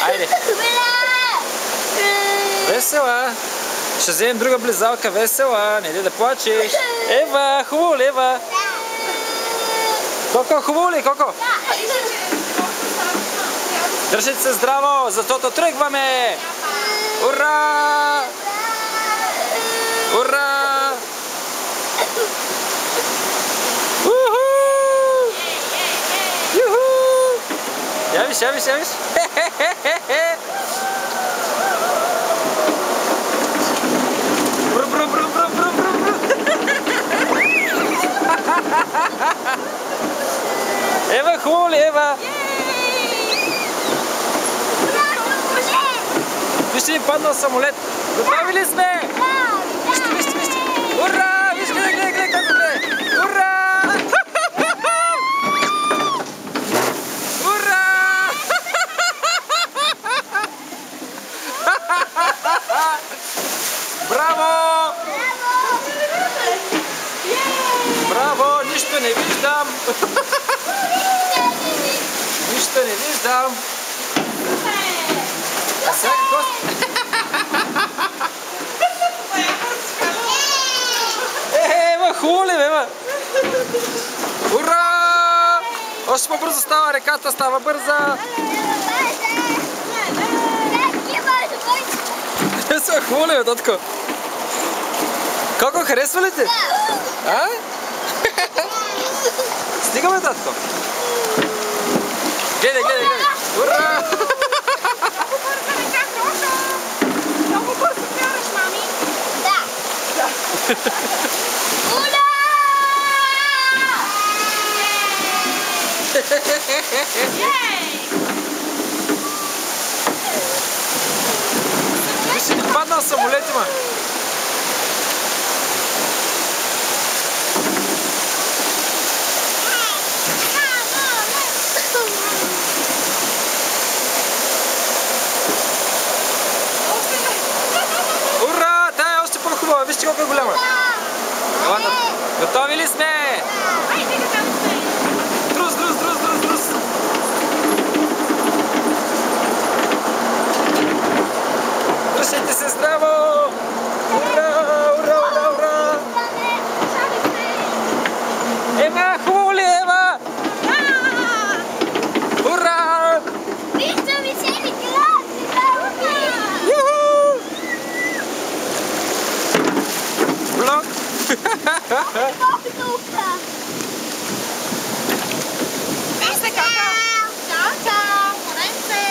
Айде. Весела. Ще вземем друга близалка. Весела. Не иди да плачеш. Ева, хубаво ли, Ева? Коко, хубаво ли, Коко? Държите се здраво, защото тръгваме! Ура! Ура! Уху! Юху! Явиш, явиш, явиш! Бру, бру, бру, бру, бру, бру, бру! Ева, хубаво ли, Ева? Вижте ми паднал самолет. Готови ли сме? Вижте, вижте, вижте. Ура! Виж, гледай, гледай, гледай, как гледай. Ура! Ура! Браво! Браво! Нищо не виждам. Нищо не виждам. А сега какво? Ева, хубаво ли, Ева? Ура! Още по-бързо става реката, става бърза. Ева, хубаво ли, татко? Колко харесва ли те? А? Стигаме, татко. Гледай, гледай, гледай. Ура! Ура! Виж, ни паднал самолет има. Ура! Тая е още по-хубава. Вижте колко е голяма. Готови ли сме? Трус, трус, трус, трус, трус. Дръжте се здраво! Ура, ура, ура, ура! Ева, хубаво ли, Ева? Ура! Блок! Veste, Coco? Ciao, ciao, Lorenzo.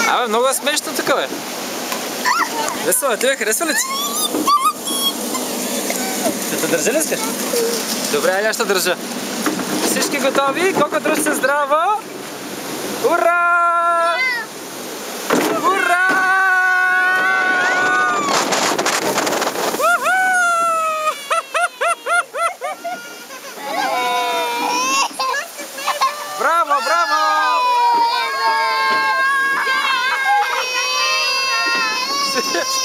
Абе, много е смешно тук, бе. Весела, тебе харесва ли ти? Ще те държа ли искаш? Добре, аз ще държа. Всички готови? Коко, дръж се здраво! Ура! Ура! Браво, браво!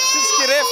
Всички реп!